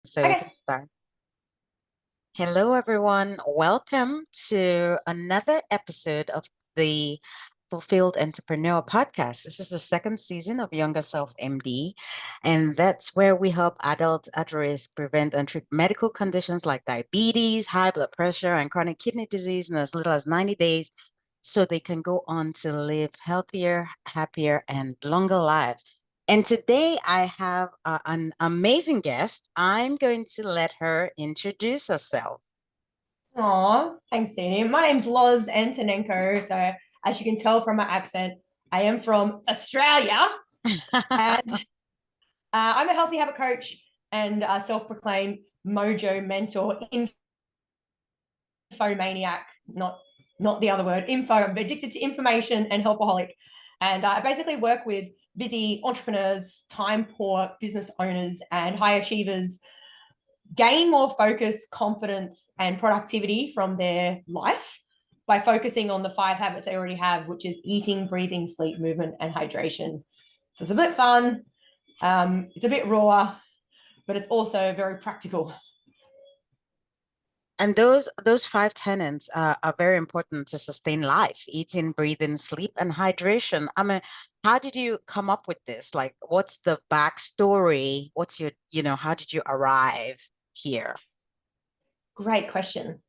So we Okay. can start. Hello, everyone. Welcome to another episode of the Fulfilled Entrepreneur podcast. This is the second season of Younger Self MD, and that's where we help adults at risk prevent and treat medical conditions like diabetes, high blood pressure, and chronic kidney disease in as little as 90 days so they can go on to live healthier, happier, and longer lives. And today I have an amazing guest. I'm going to let her introduce herself. Aw, thanks, Dini. My name's Loz Antonenko. So, as you can tell from my accent, I am from Australia, and I'm a healthy habit coach and self-proclaimed mojo mentor, infomaniac, not the other word, info. I'm addicted to information and helpaholic, and I basically work with busy entrepreneurs, time poor business owners, and high achievers gain more focus, confidence, and productivity from their life by focusing on the 5 habits they already have, which is eating, breathing, sleep, movement, and hydration. So it's a bit fun. It's a bit raw, but it's also very practical. And those five tenets are very important to sustain life: eating, breathing, sleep, and hydration. I mean, how did you come up with this? Like, what's the backstory? What's your, how did you arrive here? Great question.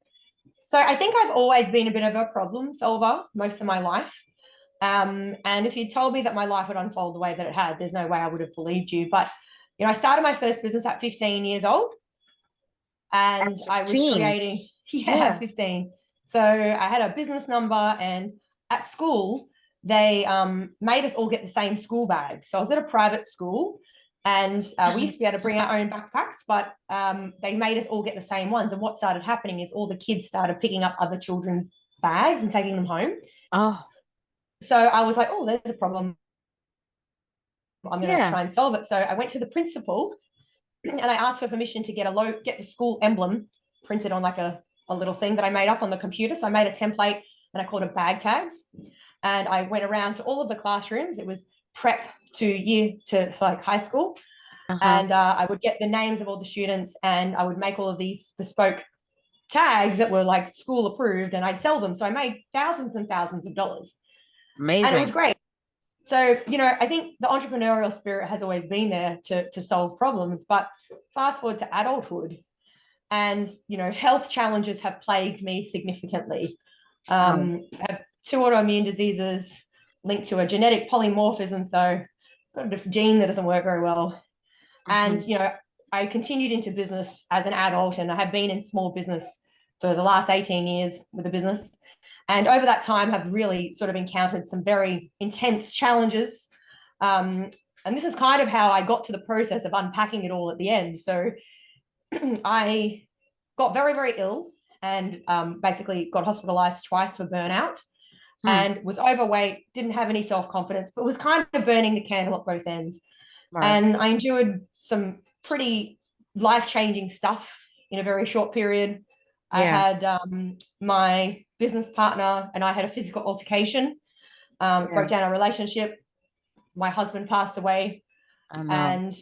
So I think I've always been a bit of a problem solver most of my life. And if you told me that my life would unfold the way that it had, there's no way I would have believed you. But I started my first business at 15 years old, At and I was 15. creating, yeah, Yeah. 15. So I had a business number, and at school, they made us all get the same school bags. So I was at a private school, and we used to be able to bring our own backpacks, but they made us all get the same ones. And what started happening is all the kids started picking up other children's bags and taking them home. Oh, So I was like, oh, there's a problem. I'm going to yeah. try and solve it. So I went to the principal and I asked for permission to get the school emblem printed on like a little thing that I made up on the computer. So I made a template and I called it bag tags. And I went around to all of the classrooms. It was prep to like high school. Uh-huh. And I would get the names of all the students and I would make all of these bespoke tags that were like school approved and I'd sell them. So I made thousands and thousands of dollars. And it was Amazing. great. So, I think the entrepreneurial spirit has always been there to solve problems. But fast forward to adulthood, and, health challenges have plagued me significantly. Oh. I have 2 autoimmune diseases linked to a genetic polymorphism. So, I've got a gene that doesn't work very well. And, Mhm. I continued into business as an adult, and I have been in small business for the last 18 years with a business. And over that time, have really sort of encountered some very intense challenges. And this is kind of how I got to the process of unpacking it all at the end. So I got very, very ill and basically got hospitalized twice for burnout Hmm. and was overweight, didn't have any self-confidence, but was kind of burning the candle at both ends. Right. And I endured some pretty life-changing stuff in a very short period. I Yeah. had my business partner and I had a physical altercation, Yeah. broke down our relationship. My husband passed away, I know. and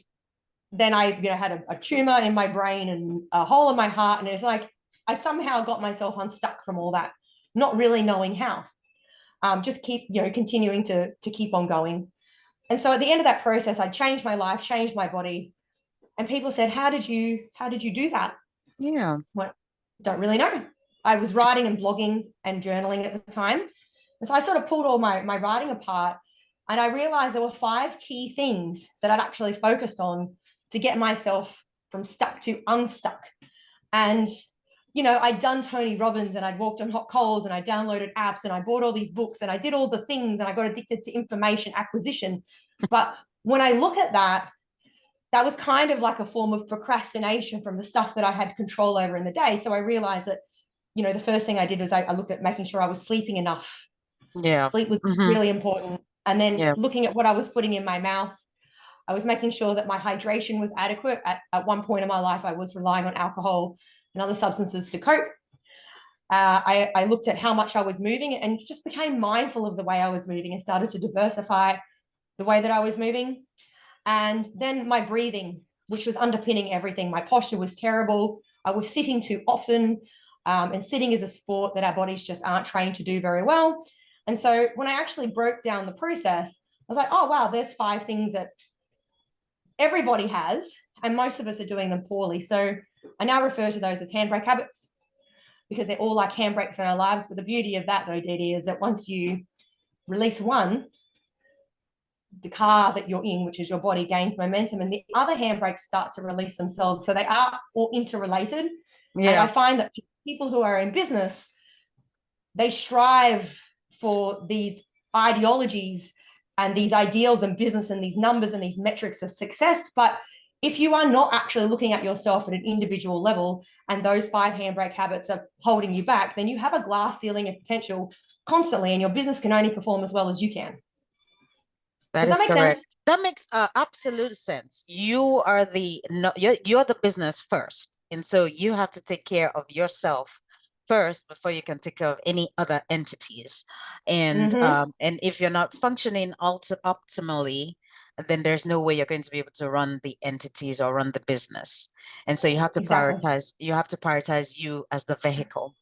then I, had a tumor in my brain and a hole in my heart, and it's like I somehow got myself unstuck from all that, not really knowing how. Just keep, continuing to keep on going. And so at the end of that process, I changed my life, changed my body, and people said, "How did you do that?" Yeah. Well, don't really know. I was writing and blogging and journaling at the time. And so I sort of pulled all my writing apart and I realized there were 5 key things that I'd actually focused on to get myself from stuck to unstuck. And, I'd done Tony Robbins and I'd walked on hot coals and I downloaded apps and I bought all these books and I did all the things and I got addicted to information acquisition. But when I look at that was kind of like a form of procrastination from the stuff that I had control over in the day. So I realized that, the first thing I did was I looked at making sure I was sleeping enough. Yeah. Sleep was Hmm. really important. And then Yeah. looking at what I was putting in my mouth, I was making sure that my hydration was adequate. At one point in my life, I was relying on alcohol and other substances to cope. I looked at how much I was moving and just became mindful of the way I was moving and started to diversify the way that I was moving. And then my breathing which was underpinning everything. My posture was terrible. I was sitting too often, and sitting is a sport that our bodies just aren't trained to do very well. And so when I actually broke down the process, I was like, oh, wow, there's 5 things that everybody has, and most of us are doing them poorly. So I now refer to those as handbrake habits, because they're all like handbrakes in our lives. But the beauty of that, though, Didi, is that once you release one, the car that you're in, which is your body, gains momentum, and the other handbrakes start to release themselves. So they are all interrelated. Yeah. And I find that people who are in business, they strive for these ideologies and these ideals in business and these numbers and these metrics of success. But if you are not actually looking at yourself at an individual level, and those 5 handbrake habits are holding you back, then you have a glass ceiling of potential constantly, and your business can only perform as well as you can. That is correct. Sense? That makes absolute sense. You are you're the business first, and so you have to take care of yourself first before you can take care of any other entities. And and if you're not functioning optimally, then there's no way you're going to be able to run the entities or run the business. And so you have to prioritize. You have to prioritize you as the vehicle.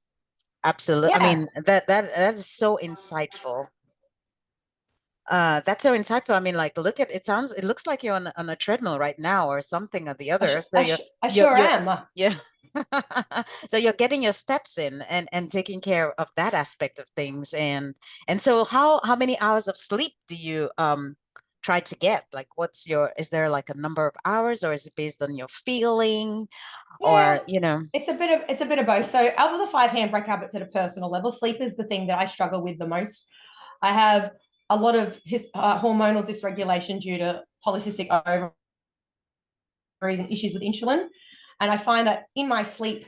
Absolutely. Yeah. I mean, that is so insightful. That's so insightful. I mean, like, look at it. It looks like you're on a treadmill right now, or something or the other. So I sure am. Yeah. So you're getting your steps in and taking care of that aspect of things. And so how many hours of sleep do you try to get? Like, is there like a number of hours, or is it based on your feeling? Yeah, or it's a bit of both. So out of the 5 handbrake habits at a personal level, sleep is the thing that I struggle with the most. I have a lot of hormonal dysregulation due to polycystic ovaries and issues with insulin. And I find that in my sleep,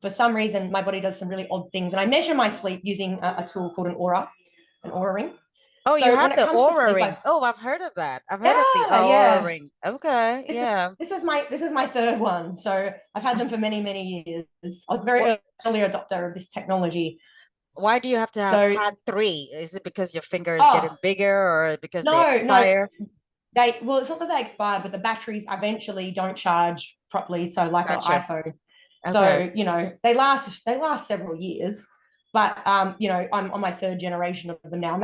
for some reason, my body does some really odd things. And I measure my sleep using a tool called an Aura ring. Oh, so you have the Aura ring. Oh, I've heard of that. I've heard of the Aura ring. Okay, this is my 3rd one. So I've had them for many, many years. I was a very early adopter of this technology. Why do you have to have had 3? Is it because your finger is getting bigger, or because they expire? No. Well, it's not that they expire, but the batteries eventually don't charge properly. So like an iPhone. Okay. So, they last several years, but I'm on my 3rd generation of them now. And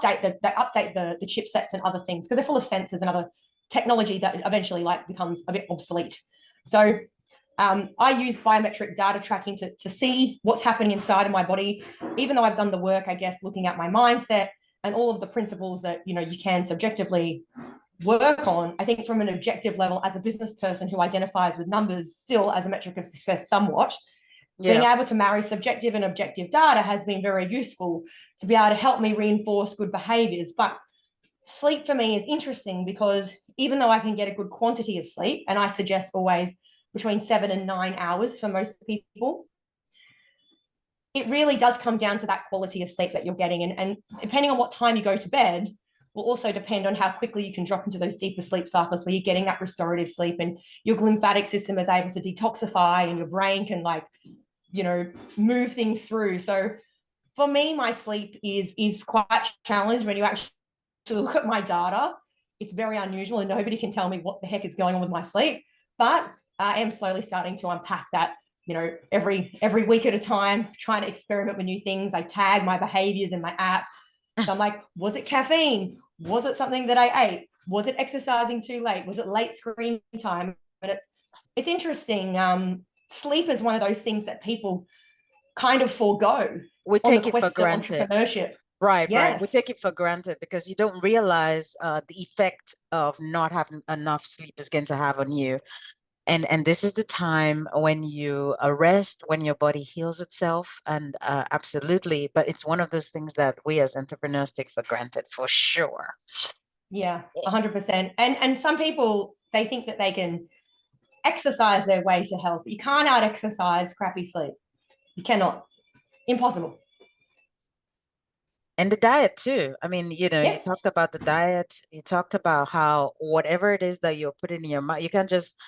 they update the chipsets and other things, because they're full of sensors and other technology that eventually becomes a bit obsolete. So I use biometric data tracking to see what's happening inside of my body, even though I've done the work, I guess, looking at my mindset and all of the principles that, you can subjectively work on. I think from an objective level, as a business person who identifies with numbers still as a metric of success somewhat, being able to marry subjective and objective data has been very useful to be able to help me reinforce good behaviors. But sleep for me is interesting, because even though I can get a good quantity of sleep, and I suggest always between 7 and 9 hours for most people, it really does come down to that quality of sleep that you're getting. And depending on what time you go to bed will also depend on how quickly you can drop into those deeper sleep cycles where you're getting that restorative sleep and your lymphatic system is able to detoxify and your brain can move things through. So for me, my sleep is quite challenged. When you actually look at my data, it's very unusual and nobody can tell me what the heck is going on with my sleep. But I am slowly starting to unpack that, every week at a time, trying to experiment with new things. I tag my behaviors in my app. So I'm like, was it caffeine? Was it something that I ate? Was it exercising too late? Was it late screen time? But it's interesting. Sleep is one of those things that people kind of forego. We take it for granted. Entrepreneurship. Right, yes. Right. We take it for granted because you don't realize the effect of not having enough sleep is going to have on you. And this is the time when you rest, when your body heals itself. And absolutely. But it's one of those things that we as entrepreneurs take for granted, for sure. Yeah, 100%. And some people, they think that they can exercise their way to health. But you can't out-exercise crappy sleep. You cannot. Impossible. And the diet too. I mean, you talked about the diet. You talked about how whatever it is that you're putting in your mouth, you can't just,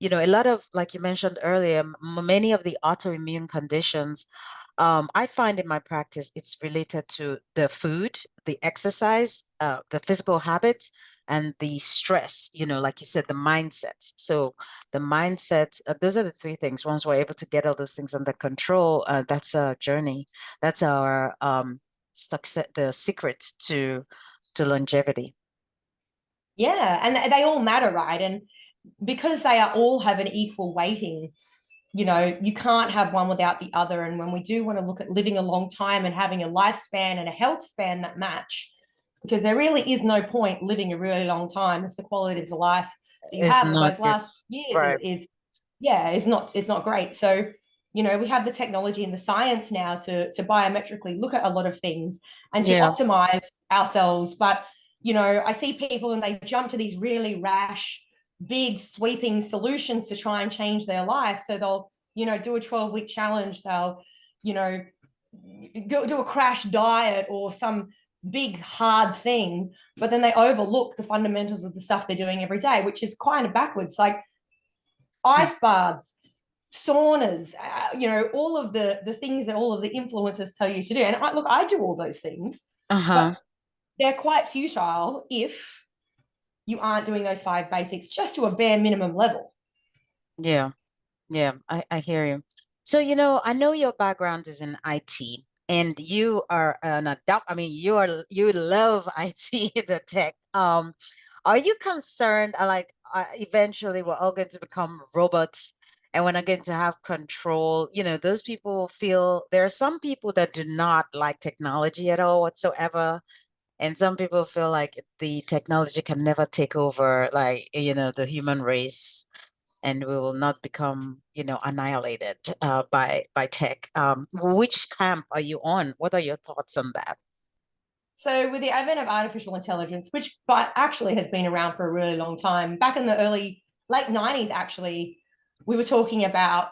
a lot of, like you mentioned earlier, many of the autoimmune conditions, I find in my practice, it's related to the food, the exercise, the physical habits, and the stress, like you said, the mindset. So the mindset, those are the three things. Once we're able to get all those things under control, that's our journey. That's our success, the secret to longevity. Yeah, and they all matter, right? And because they are all have an equal weighting, you can't have one without the other. And when we do want to look at living a long time and having a lifespan and a health span that match, because there really is no point living a really long time if the quality of the life that you It's have of not those good. last years Right. is not great. So, we have the technology and the science now to biometrically look at a lot of things and to Yeah. optimize ourselves. But, I see people and they jump to these really rash, big sweeping solutions to try and change their life. So they'll, do a 12-week challenge. They'll, go do a crash diet or some big hard thing, but then they overlook the fundamentals of the stuff they're doing every day, which is kind of backwards. Like ice baths, saunas, all of the things that all of the influencers tell you to do. And I do all those things, Uh-huh. but they're quite futile if you aren't doing those 5 basics just to a bare minimum level. Yeah. Yeah, I hear you. So, I know your background is in IT and you are an adult. I mean, you love IT, the tech. Are you concerned like eventually we're all going to become robots and we're not going to have control? Those people feel there are some people that do not like technology at all whatsoever. And some people feel like the technology can never take over, like, the human race, and we will not become, annihilated by tech. Which camp are you on? What are your thoughts on that? So, with the advent of artificial intelligence, which but actually has been around for a really long time, back in the late 90s, actually, we were talking about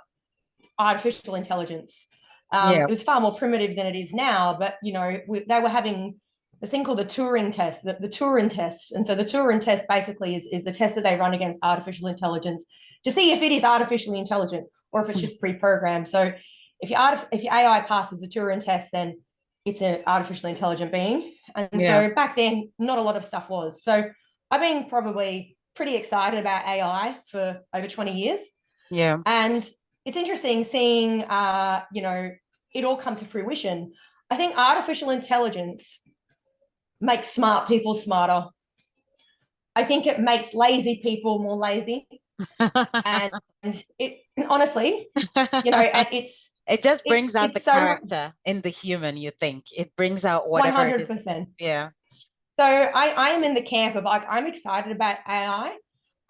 artificial intelligence. Yeah. It was far more primitive than it is now, but they were having this thing called the Turing test, the Turing test. And so the Turing test basically is the test that they run against artificial intelligence to see if it is artificially intelligent or if it's just pre-programmed. So if your AI passes the Turing test, then it's an artificially intelligent being. And Yeah. so back then, not a lot of stuff was. So I've been probably pretty excited about AI for over 20 years. Yeah. And it's interesting seeing, it all come to fruition. I think artificial intelligence makes smart people smarter. I think it makes lazy people more lazy. And it honestly, it's It just it's brings out the it's so character in the human, you think. It brings out whatever it is. 100%. Yeah. So I am in the camp of like I'm excited about AI.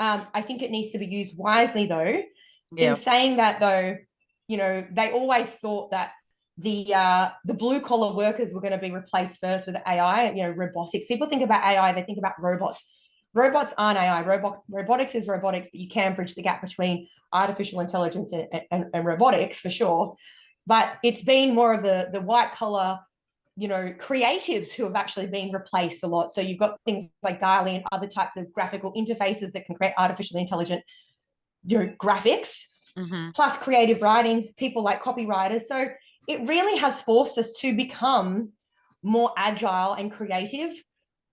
I think it needs to be used wisely though. In Yeah. saying that though, they always thought that the blue collar workers were going to be replaced first with AI. Robotics. People think about AI, they think about robots. Robots aren't AI. Robotics is robotics, but you can bridge the gap between artificial intelligence and robotics for sure. But it's been more of the white collar, creatives who have actually been replaced a lot. So you've got things like DALL-E and other types of graphical interfaces that can create artificially intelligent, graphics, Hmm. plus creative writing, people like copywriters. So it really has forced us to become more agile and creative.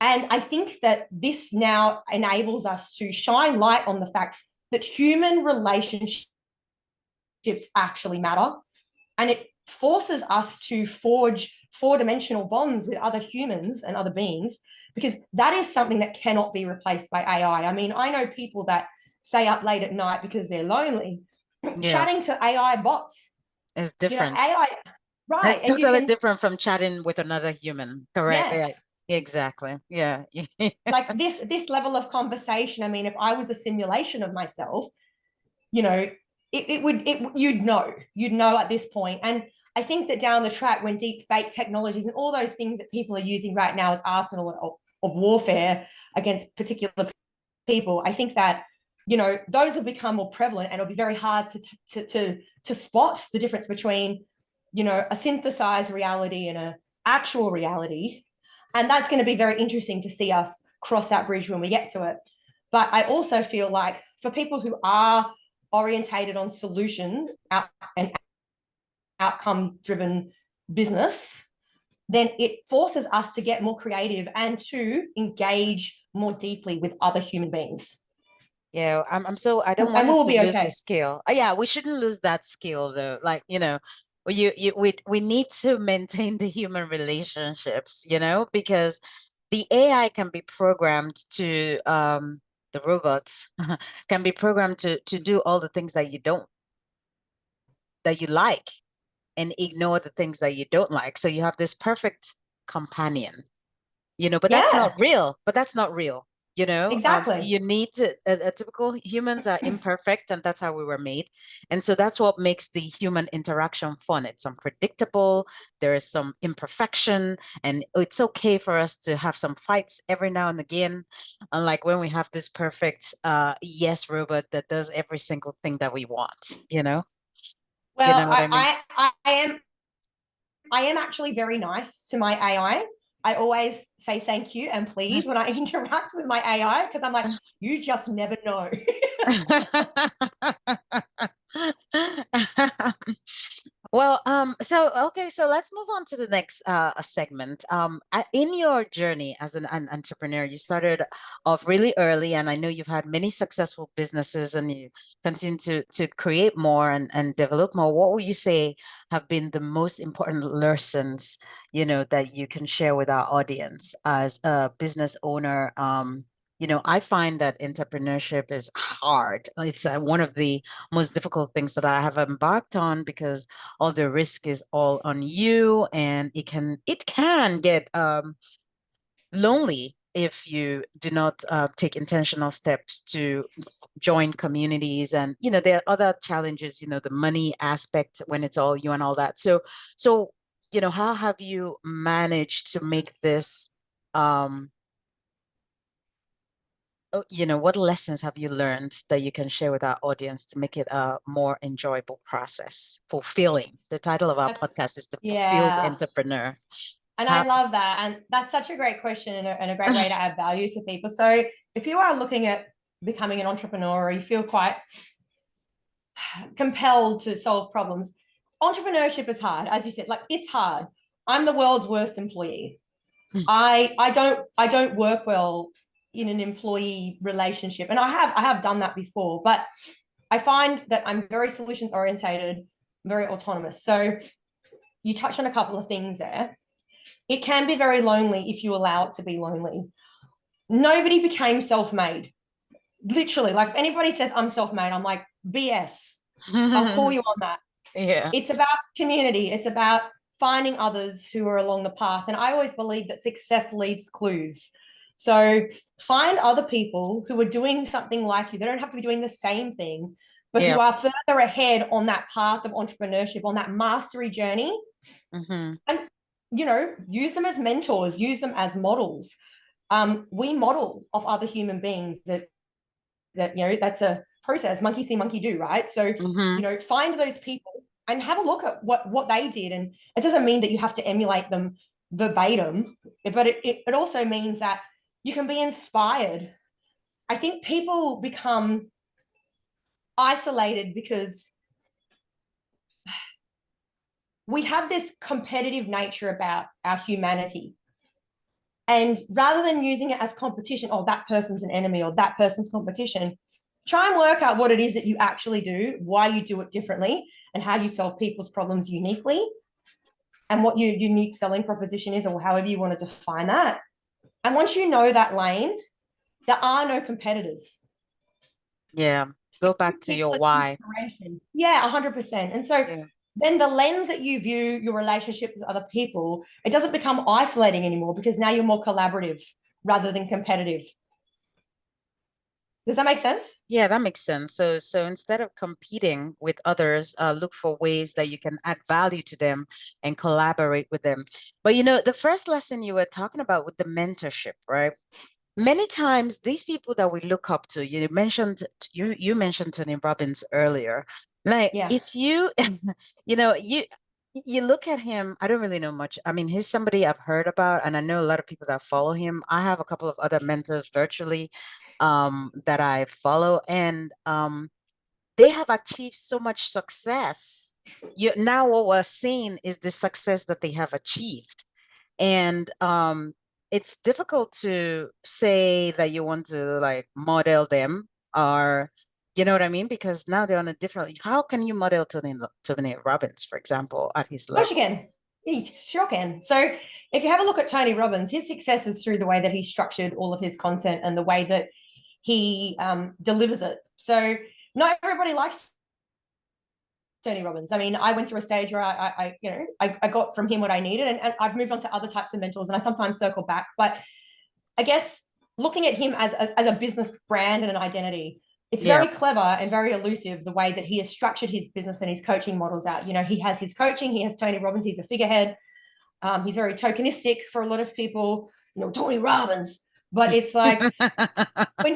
And I think that this now enables us to shine light on the fact that human relationships actually matter. And it forces us to forge 4-dimensional bonds with other humans and other beings, because that is something that cannot be replaced by AI. I mean, I know people that stay up late at night because they're lonely, Yeah. chatting to AI bots. It's different. AI, right? It's And you totally can, different from chatting with another human. Correct. Yeah. yes, Exactly. Yeah. like this level of conversation. I mean, if I was a simulation of myself, you know, you'd know at this point. And I think that down the track, when deep fake technologies and all those things that people are using right now as arsenal of warfare against particular people, I think that those will become more prevalent, and it'll be very hard to spot the difference between a synthesized reality and a actual reality. And that's going to be very interesting to see us cross that bridge when we get to it. But I also feel like for people who are orientated on solution and outcome driven business, then it forces us to get more creative and to engage more deeply with other human beings. Yeah, I don't And want us we'll to be lose the okay. skill. Yeah, we shouldn't lose that skill though. Like, we need to maintain the human relationships, because the AI can be programmed to the robots can be programmed to do all the things that you like and ignore the things that you don't like. So you have this perfect companion, but that's not Yeah, real. But that's not real. exactly. You need to, a typical humans are imperfect, and that's how we were made. And so that's what makes the human interaction fun. It's unpredictable. There is some imperfection, and it's okay for us to have some fights every now and again. Unlike when we have this perfect yes robot that does every single thing that we want, You Well, know what I mean? I am actually very nice to my AI. I always say thank you and please when I interact with my AI because I'm like, you just never know. Well, so let's move on to the next segment. In your journey as an entrepreneur, you started off really early, and I know you've had many successful businesses, and you continue to create more and develop more. What would you say have been the most important lessons, that you can share with our audience as a business owner? I find that entrepreneurship is hard. It's one of the most difficult things that I have embarked on because all the risk is all on you, and it can get lonely if you do not take intentional steps to join communities. And there are other challenges, the money aspect when it's all you and all that. So how have you managed to make this what lessons have you learned that you can share with our audience to make it a more enjoyable process? Fulfilling. The title of our That's podcast is The Fulfilled yeah. Entrepreneur. And I How, love that. And that's such a great question and a great way to add value to people. So if you are looking at becoming an entrepreneur or you feel quite compelled to solve problems, entrepreneurship is hard, as you said, like it's hard. I'm the world's worst employee. I don't work well in an employee relationship. And I have done that before, but I find that I'm very solutions orientated, very autonomous. So you touched on a couple of things there. It can be very lonely if you allow it to be lonely. Nobody became self-made. Literally, like if anybody says I'm self-made, I'm like, BS. I'll call you on that. yeah. It's about community. It's about finding others who are along the path. And I always believe that success leaves clues. So find other people who are doing something like you. They don't have to be doing the same thing, but Yeah. who are further ahead on that path of entrepreneurship, on that mastery journey. Mm-hmm. And, use them as mentors, use them as models. We model of other human beings that's a process, monkey see, monkey do, right? So, Mm-hmm. find those people and have a look at what they did. And it doesn't mean that you have to emulate them verbatim, but it also means that you can be inspired. I think people become isolated because we have this competitive nature about our humanity. And rather than using it as competition, oh, that person's an enemy or that person's competition, try and work out what it is that you actually do, why you do it differently, and how you solve people's problems uniquely, and what your unique selling proposition is, or however you want to define that. And once you know that lane, there are no competitors. Yeah. Go back to your People why. inspiration. Yeah, 100%. And so Yeah. then the lens that you view your relationship with other people, it doesn't become isolating anymore because now you're more collaborative rather than competitive. Does that make sense? Yeah, that makes sense. So instead of competing with others, look for ways that you can add value to them and collaborate with them. But the first lesson you were talking about with the mentorship, right? Many times these people that we look up to, you mentioned Tony Robbins earlier. Like Yeah. if you you know you look at him, I don't really know much. I mean, he's somebody I've heard about, and I know a lot of people that follow him. I have a couple of other mentors virtually that I follow, and they have achieved so much success. Now what we're seeing is the success that they have achieved. And it's difficult to say that you want to like model them, or you know what I mean? Because now they're on a different, how can you model Tony Robbins, for example, at his Of course you level? can. You sure can. So if you have a look at Tony Robbins, his success is through the way that he structured all of his content and the way that he delivers it. So not everybody likes Tony Robbins. I mean, I went through a stage where I got from him what I needed, and I've moved on to other types of mentors, and I sometimes circle back. But I guess looking at him as a business brand and an identity, it's Yeah. very clever and very elusive the way that he has structured his business and his coaching models out. You know, he has his coaching, he has Tony Robbins, he's a figurehead. He's very tokenistic for a lot of people, you know, Tony Robbins. But it's like when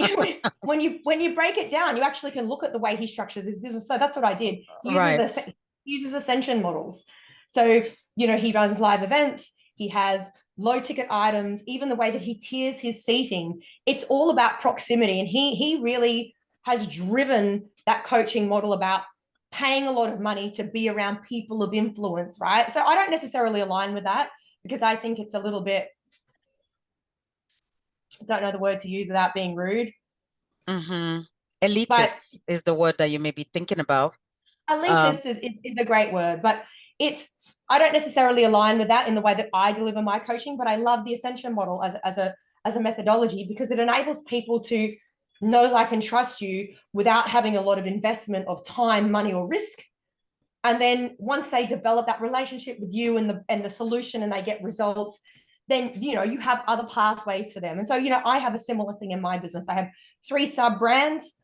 you break it down, you actually can look at the way he structures his business. So that's what I did. Right. He uses ascension models. So, you know, he runs live events, he has low ticket items, even the way that he tiers his seating. It's all about proximity. And he really has driven that coaching model about paying a lot of money to be around people of influence, right? So I don't necessarily align with that because I think it's a little bit, I don't know the word to use without being rude, Mm-hmm. but Elitist is the word that you may be thinking about. Um, elitist is a great word, but it's, I don't necessarily align with that in the way that I deliver my coaching, but I love the ascension model as a methodology because it enables people to know, like, and trust you without having a lot of investment of time, money, or risk. And then once they develop that relationship with you and the solution and they get results, then, you know, you have other pathways for them. And so, you know, I have a similar thing in my business. I have 3 sub brands.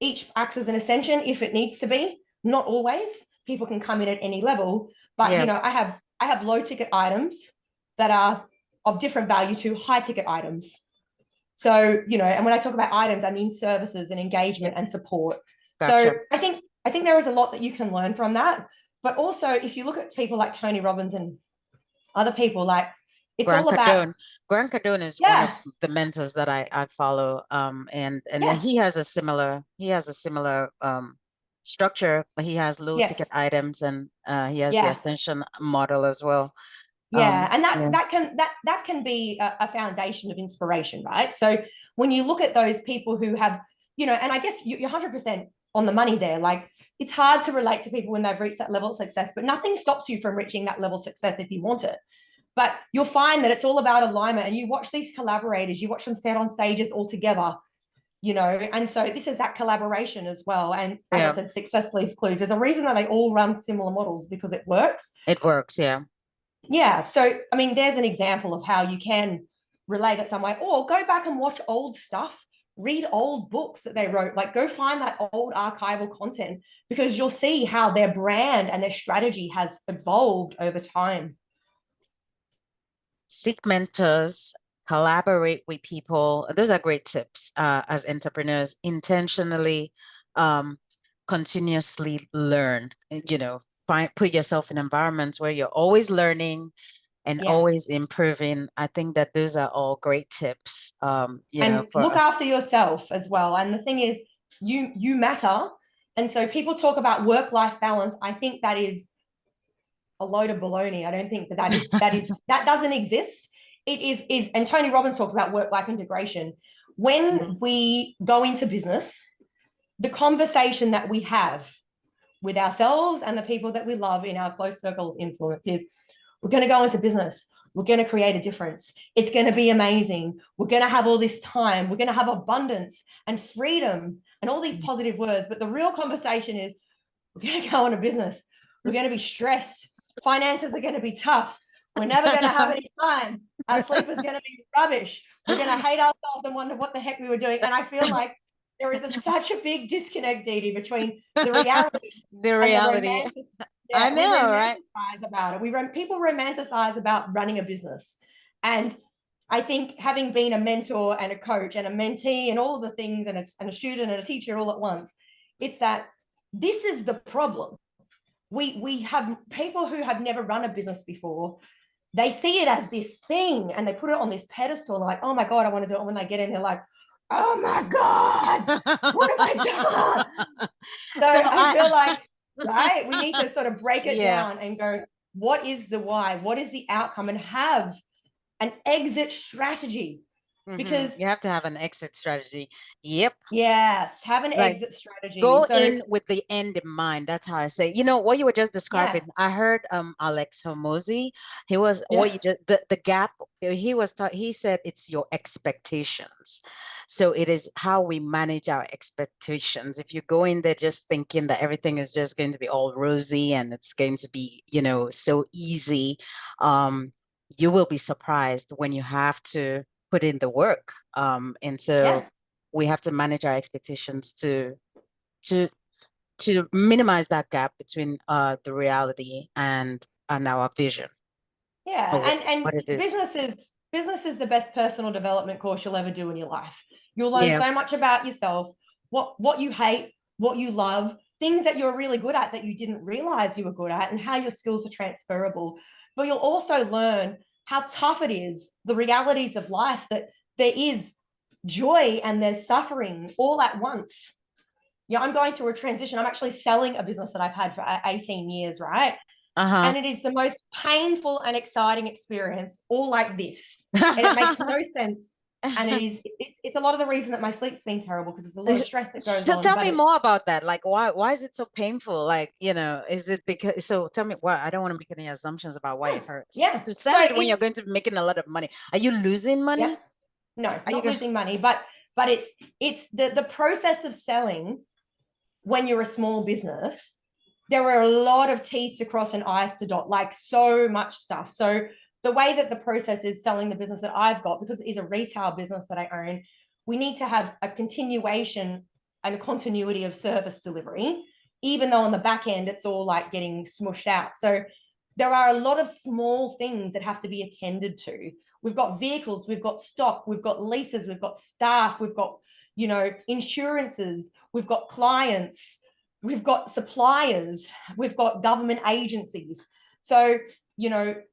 Each acts as an ascension if it needs to be. Not always. People can come in at any level, but yeah, you know, I have low ticket items that are of different value to high ticket items. So, you know, and when I talk about items, I mean services and engagement and support. So gotcha. I think there is a lot that you can learn from that. But also, if you look at people like Tony Robbins and other people, like, it's Grant all about, Cardone. Grant Cardone is one of yeah, the mentors that I follow. And yeah, he has a similar structure, but he has low ticket yes, items, and he has the yeah. ascension model as well. Yeah, and Yeah. that can be a foundation of inspiration, right? So when you look at those people who have, you know, and I guess you're 100% on the money there. Like, it's hard to relate to people when they've reached that level of success, but nothing stops you from reaching that level of success if you want it. But you'll find that it's all about alignment, and you watch these collaborators, you watch them stand on stages all together, you know, and so this is that collaboration as well. And as I Yeah, said, success leaves clues. There's a reason that they all run similar models because it works. it works. Yeah. Yeah. So, I mean, there's an example of how you can relate it some way, or go back and watch old stuff, read old books that they wrote, like, go find that old archival content because you'll see how their brand and their strategy has evolved over time. Seek mentors, collaborate with people. Those are great tips as entrepreneurs. Intentionally, um, continuously learn. You know, put yourself in environments where you're always learning and Yeah. always improving. I think that those are all great tips. You know, And for look after yourself as well. And the thing is, you matter. And so people talk about work-life balance. I think that is a load of baloney. I don't think that doesn't exist. It is, and Tony Robbins talks about work-life integration. Yeah. When we go into business, the conversation that we have with ourselves and the people that we love in our close circle of influence is, we're going to go into business. We're going to create a difference. It's going to be amazing. We're going to have all this time. We're going to have abundance and freedom and all these positive words. But the real conversation is, we're going to go into business. We're going to be stressed. Finances are going to be tough. We're never going to have any time. Our sleep is going to be rubbish. We're going to hate ourselves and wonder what the heck we were doing. And I feel like there is such a big disconnect, Dee, between the reality The and the reality. romantic. I Yeah, we know, right? romanticize about it. People romanticize about running a business. And I think, having been a mentor and a coach and a mentee and all the things, and a student and a teacher all at once, it's that this is the problem. We have people who have never run a business before. They see it as this thing and they put it on this pedestal, like, oh my God, I want to do it. And when they get in, they're like, oh my God, what have I done? So So I feel like, right, we need to sort of break it yeah, down and go, what is the why? What is the outcome? And have an exit strategy. Because you have to have an exit strategy. Yep. yes, have an Like, exit strategy. go So in with the end in mind. That's how I say. You know what you were just describing. yeah, I heard Alex Hormozy. He was what yeah, you just the gap. He said it's your expectations. So it is how we manage our expectations. If you go in there just thinking that everything is just going to be all rosy and it's going to be, so easy, you will be surprised when you have to put in the work. And so yeah. we have to manage our expectations to to minimize that gap between the reality and our vision Yeah, of what it and is. business is the best personal development course you'll ever do in your life. You'll learn Yeah. so much about yourself, what you hate, what you love, things that you're really good at that you didn't realize you were good at, and how your skills are transferable. But you'll also learn how tough it is, the realities of life, that there is joy and there's suffering all at once. Yeah, I'm going through a transition. I'm actually selling a business that I've had for 18 years, right? Uh-huh. And it is the most painful and exciting experience, all like this. And it makes no sense. And it's a lot of the reason that my sleep's been terrible, because there's a lot of stress that goes So on. tell But me it's more about that. Like, why is it so painful? Like, is it because, so tell me why. I don't want to make any assumptions about why it hurts. yeah. To So sell it when you're it's going to be making a lot of money. Are you losing yeah, money? no, Are you not going losing money, but it's the process of selling when you're a small business. There are a lot of T's to cross and I's to dot, like so much stuff. So the way that the process is selling the business that I've got, because it is a retail business that I own, we need to have a continuation and a continuity of service delivery, even though on the back end it's all like getting smushed out. So there are a lot of small things that have to be attended to. We've got vehicles, we've got stock, we've got leases, we've got staff, we've got, insurances, we've got clients, we've got suppliers, we've got government agencies. So,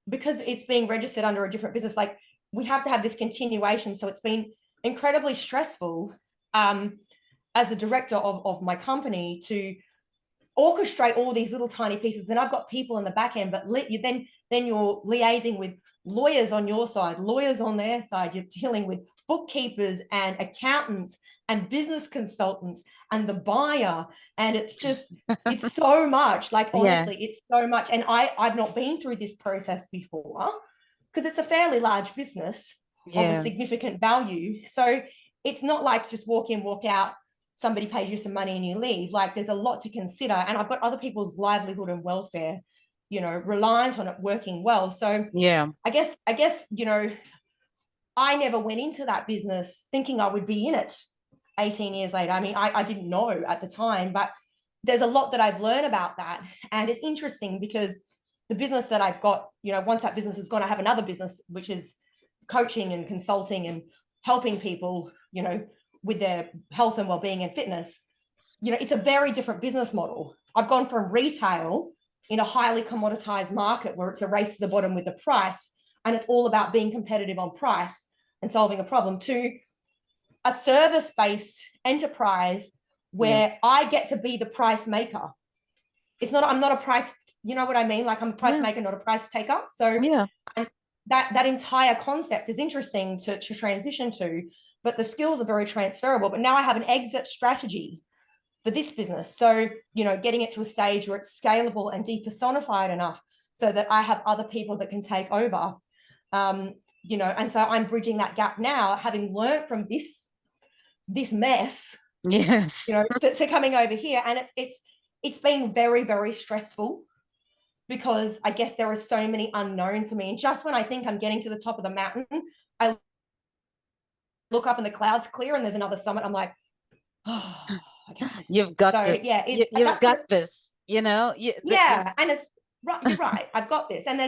because it's being registered under a different business, like we have to have this continuation. So it's been incredibly stressful as a director of my company to orchestrate all these little tiny pieces. And I've got people in the back end, but then you're liaising with lawyers on your side, lawyers on their side. You're dealing with bookkeepers and accountants and business consultants and the buyer. And it's so much. Like, Yeah. honestly, it's so much. And I've not been through this process before, because it's a fairly large business of a Yeah. significant value. So it's not like just walk in, walk out, somebody pays you some money and you leave. Like, there's a lot to consider. And I've got other people's livelihood and welfare, reliant on it working well. So Yeah. I guess, I never went into that business thinking I would be in it 18 years later. I mean, I didn't know at the time, but there's a lot that I've learned about that. And it's interesting because the business that I've got, once that business is gone, I have another business, which is coaching and consulting and helping people, with their health and well-being and fitness. It's a very different business model. I've gone from retail in a highly commoditized market where it's a race to the bottom with the price, and it's all about being competitive on price and solving a problem, to a service-based enterprise Yeah. where I get to be the price maker. I'm not a price, you know what I mean? Like, I'm a price Yeah. maker, not a price taker. So Yeah. and that entire concept is interesting to transition to, but the skills are very transferable. But now I have an exit strategy for this business. So, getting it to a stage where it's scalable and depersonified enough so that I have other people that can take over. And so I'm bridging that gap now, having learned from this mess, Yes. to coming over here. And it's been very, very stressful, because I guess there are so many unknowns to me. And just when I think I'm getting to the top of the mountain, I look up and the clouds clear and there's another summit. I'm like, oh, okay. You've got So this. yeah, You've that's got what, this, yeah. And it's right, you're right. I've got this. And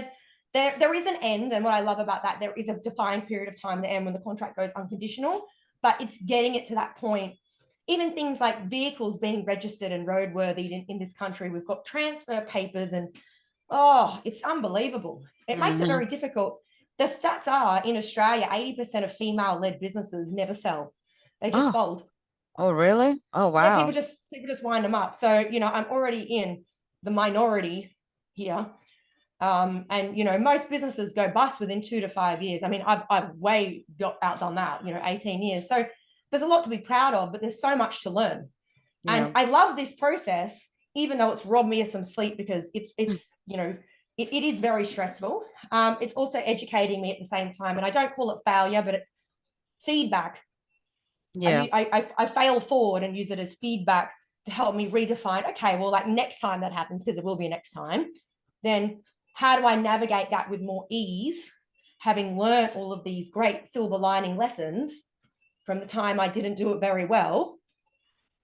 there is an end. And what I love about that, there is a defined period of time, the end, when the contract goes unconditional, but it's getting it to that point. Even things like vehicles being registered and roadworthy in this country, we've got transfer papers, and it's unbelievable. It makes it very difficult. The stats are, in Australia, 80% of female-led businesses never sell. They just Oh, fold. oh, really? Oh, Yeah, wow. people just wind them up. So, I'm already in the minority here. And most businesses go bust within 2 to 5 years. I mean, I've way outdone that, 18 years. So there's a lot to be proud of, but there's so much to learn. Yeah. And I love this process, even though it's robbed me of some sleep, because it is very stressful. It's also educating me at the same time. And I don't call it failure, but it's feedback. Yeah. I fail forward and use it as feedback to help me redefine, okay, well, like next time that happens, because it will be next time, then how do I navigate that with more ease, having learned all of these great silver lining lessons from the time I didn't do it very well.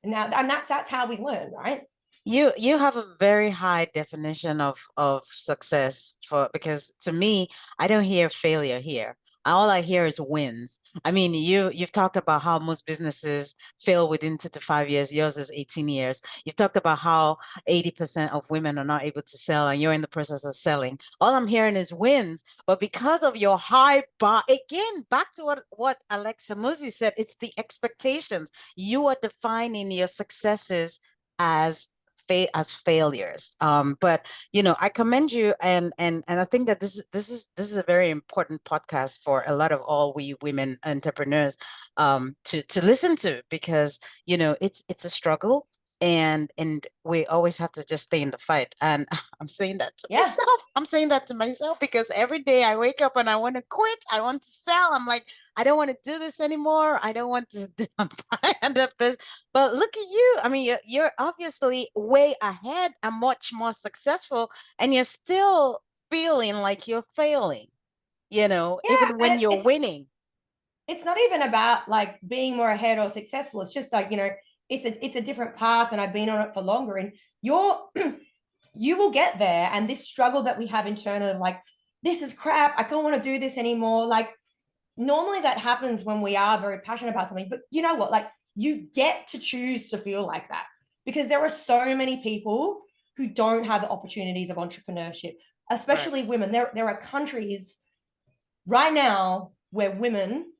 And that's how we learn, right? You have a very high definition of success because to me, I don't hear failure here. All I hear is wins. I mean, you've talked about how most businesses fail within 2 to 5 years. Yours is 18 years. You've talked about how 80% of women are not able to sell, and you're in the process of selling. All I'm hearing is wins. But because of your high bar, again, back to what Alex Hamuzi said, it's the expectations. You are defining your successes as failures. But I commend you, and I think that this is a very important podcast for a lot of all we women entrepreneurs to listen to, because it's a struggle, and we always have to just stay in the fight. And I'm saying that to Yeah. myself. I'm saying that to myself because every day I wake up and I want to quit. I want to sell. I'm like, I don't want to do this anymore. I don't want to. I'm tired of this. But look at you. I mean, you're obviously way ahead and much more successful, and you're still feeling like you're failing, Yeah, even when and you're winning. it's not even about like being more ahead or successful. It's just like, it's a different path, and I've been on it for longer. And you will get there. And this struggle that we have internally, like, this is crap, I don't want to do this anymore. Like, normally that happens when we are very passionate about something. But you know what? Like, you get to choose to feel like that, because there are so many people who don't have the opportunities of entrepreneurship, especially women. There are countries right now where women,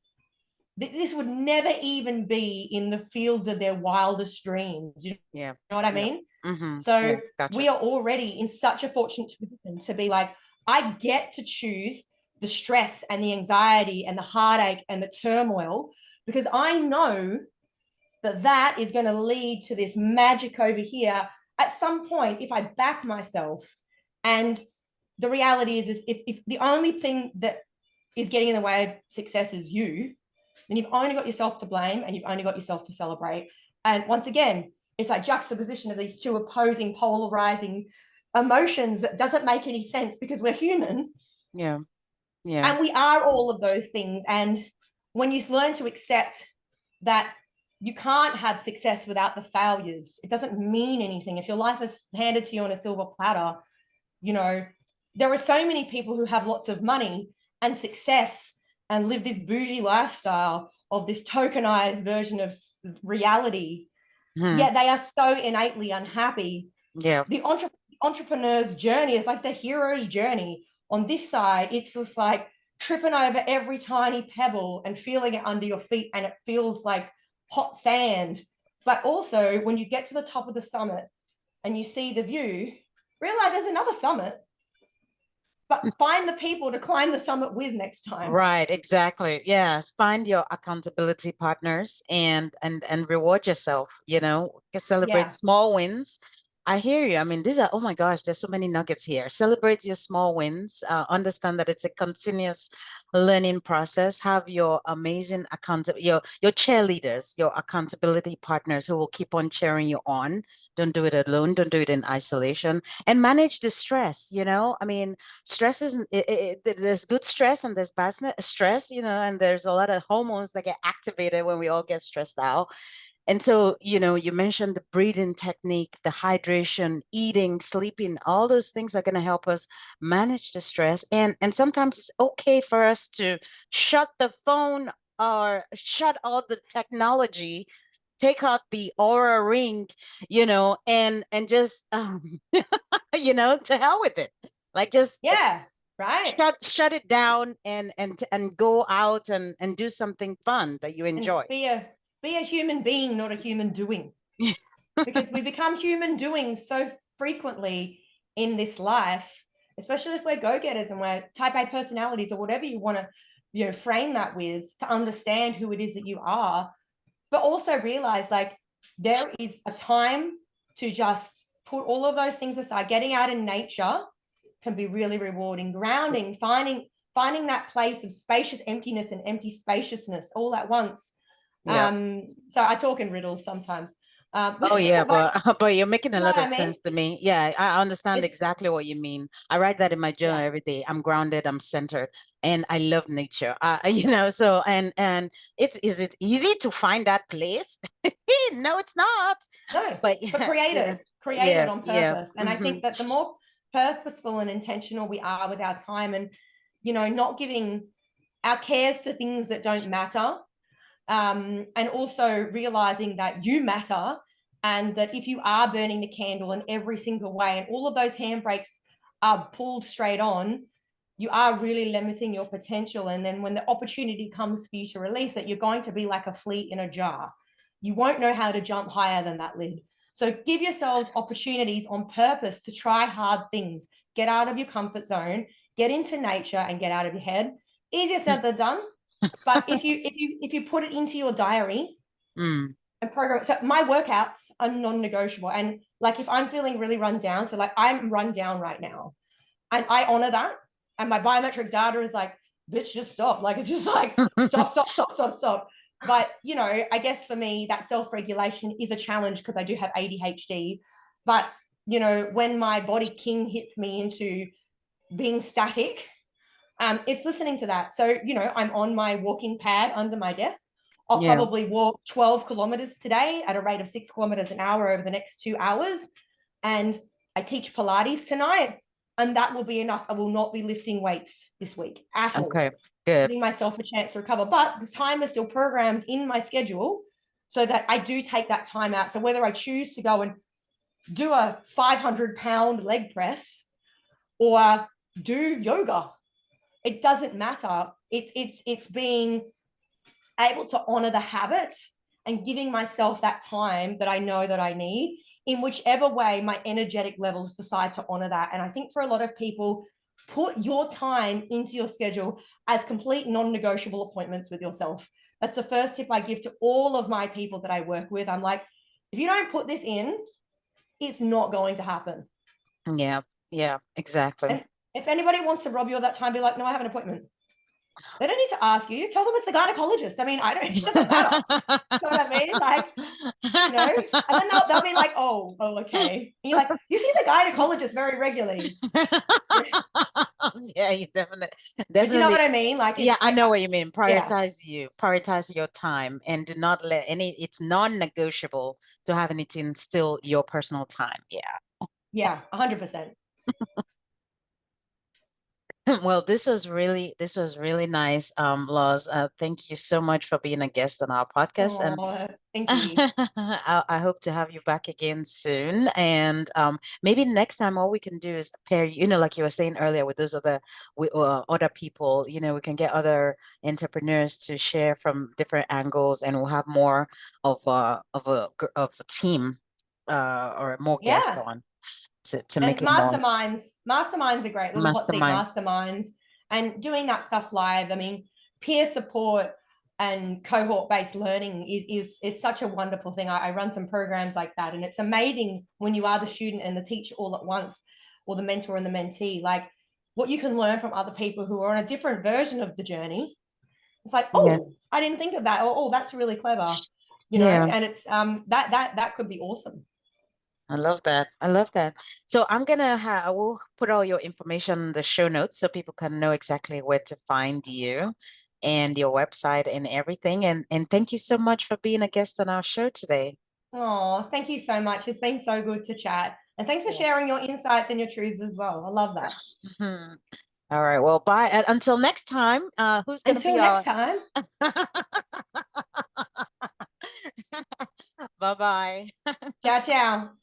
this would never even be in the fields of their wildest dreams. You Yeah. know what I Yeah. mean? Mm-hmm. So Yeah. Gotcha. we are already in such a fortunate position to be like, I get to choose the stress and the anxiety and the heartache and the turmoil, because I know that is going to lead to this magic over here at some point if I back myself. And the reality is if the only thing that is getting in the way of success is you, then you've only got yourself to blame, and you've only got yourself to celebrate. And once again, it's like juxtaposition of these two opposing, polarizing emotions that doesn't make any sense, because we're human. Yeah. Yeah. And we are all of those things. And when you learn to accept that you can't have success without the failures, it doesn't mean anything. If your life is handed to you on a silver platter, there are so many people who have lots of money and success and live this bougie lifestyle of this tokenized version of reality. Yet they are so innately unhappy. Yeah. The entrepreneur's journey is like the hero's journey. On this side, it's just like tripping over every tiny pebble and feeling it under your feet, and it feels like hot sand. But also, when you get to the top of the summit and you see the view, realize there's another summit, but find the people to climb the summit with next time. Right, exactly. Yes, find your accountability partners and reward yourself, celebrate Yeah. small wins. I hear you. I mean, oh my gosh, there's so many nuggets here. Celebrate your small wins. Understand that it's a continuous learning process. Have your amazing your cheerleaders, your accountability partners who will keep on cheering you on. Don't do it alone. Don't do it in isolation. And manage the stress. I mean, stress is there's good stress and there's bad stress, and there's a lot of hormones that get activated when we all get stressed out. And so, you mentioned the breathing technique, the hydration, eating, sleeping, all those things are going to help us manage the stress. And sometimes it's okay for us to shut the phone or shut all the technology, take out the Aura ring, and just to hell with it. Like just Yeah. Right. shut it down and go out and do something fun that you And enjoy. be a human being, not a human doing. Because we become human doing so frequently in this life especially if we're go-getters and we're type A personalities or whatever you want to, frame that with, to understand who it is that you are, but also realize like there is a time to just put all of those things aside. Getting out in nature can be really rewarding. Grounding, finding that place of spacious emptiness and empty spaciousness all at once. Yeah. So I talk in riddles sometimes. Oh yeah, but you're making a you know lot what of I mean? sense to me. Yeah, I understand It's exactly what you mean. I write that in my journal yeah. every day. I'm grounded, I'm centered, and I love nature. So and is it easy to find that place? No, it's not. No, But but yeah, create yeah, it, create it yeah, on yeah. purpose. And I think that the more purposeful and intentional we are with our time, and not giving our cares to things that don't matter, and also realizing that you matter, and that if you are burning the candle in every single way and all of those handbrakes are pulled straight on, you are really limiting your potential. And then when the opportunity comes for you to release it, you're going to be like a flea in a jar. You won't know how to jump higher than that lid. So give yourselves opportunities on purpose to try hard things. Get out of your comfort zone, get into nature, and get out of your head. Easier said than done. But if you put it into your diary Mm. and program, so my workouts are non-negotiable. And like if I'm feeling really run down, so like I'm run down right now, and I honor that. And my biometric data is like, bitch, just stop. Like it's just like stop. But I guess for me, that self-regulation is a challenge because I do have ADHD. But when my body king hits me into being static, it's listening to that. So, I'm on my walking pad under my desk. I'll Yeah. probably walk 12 kilometers today at a rate of 6 kilometers an hour over the next 2 hours. And I teach Pilates tonight, and that will be enough. I will not be lifting weights this week at all. Okay. Good. Giving myself a chance to recover. But the time is still programmed in my schedule so that I do take that time out. So whether I choose to go and do a 500-pound leg press or do yoga, it doesn't matter. It's being able to honor the habit and giving myself that time that I know that I need in whichever way my energetic levels decide to honor that. And I think for a lot of people, put your time into your schedule as complete non-negotiable appointments with yourself. That's the first tip I give to all of my people that I work with. I'm like, if you don't put this in, it's not going to happen. Yeah. Yeah, exactly. And if anybody wants to rob you of that time, be like, no, I have an appointment. They don't need to ask you. Tell them it's the gynecologist. I mean, it doesn't matter. You know what I mean? Like, and then they'll be like, oh, okay. And you're like, you see the gynecologist very regularly. Yeah, you definitely. But you know what I mean? Like, Yeah, I like, know what you mean. yeah, Prioritize your time, and do not let it's non-negotiable to have anything steal your personal time. yeah, 100%. Well, this was really nice, Loz. Thank you so much for being a guest on our podcast, and Oh, thank you. I hope to have you back again soon. And maybe next time, all we can do is pair, like you were saying earlier, with those other people. We can get other entrepreneurs to share from different angles, and we'll have more of a team, or more guests Yeah. on to And make it more masterminds are great, little hot seat masterminds. masterminds, and doing that stuff live. I mean, peer support and cohort-based learning is such a wonderful thing. I run some programs like that, and it's amazing when you are the student and the teacher all at once, or the mentor and the mentee, like what you can learn from other people who are on a different version of the journey. It's like, Yeah. oh, I didn't think of that. Oh, that's really clever, Yeah. and it's that could be awesome. I love that. I love that. So I will put all your information in the show notes so people can know exactly where to find you and your website and everything. And thank you so much for being a guest on our show today. Oh, thank you so much. It's been so good to chat. And thanks for Yeah. sharing your insights and your truths as well. I love that. Mhm. All right. Well, bye. And until next time, who's going to Until be next our time. Bye-bye. Ciao, ciao.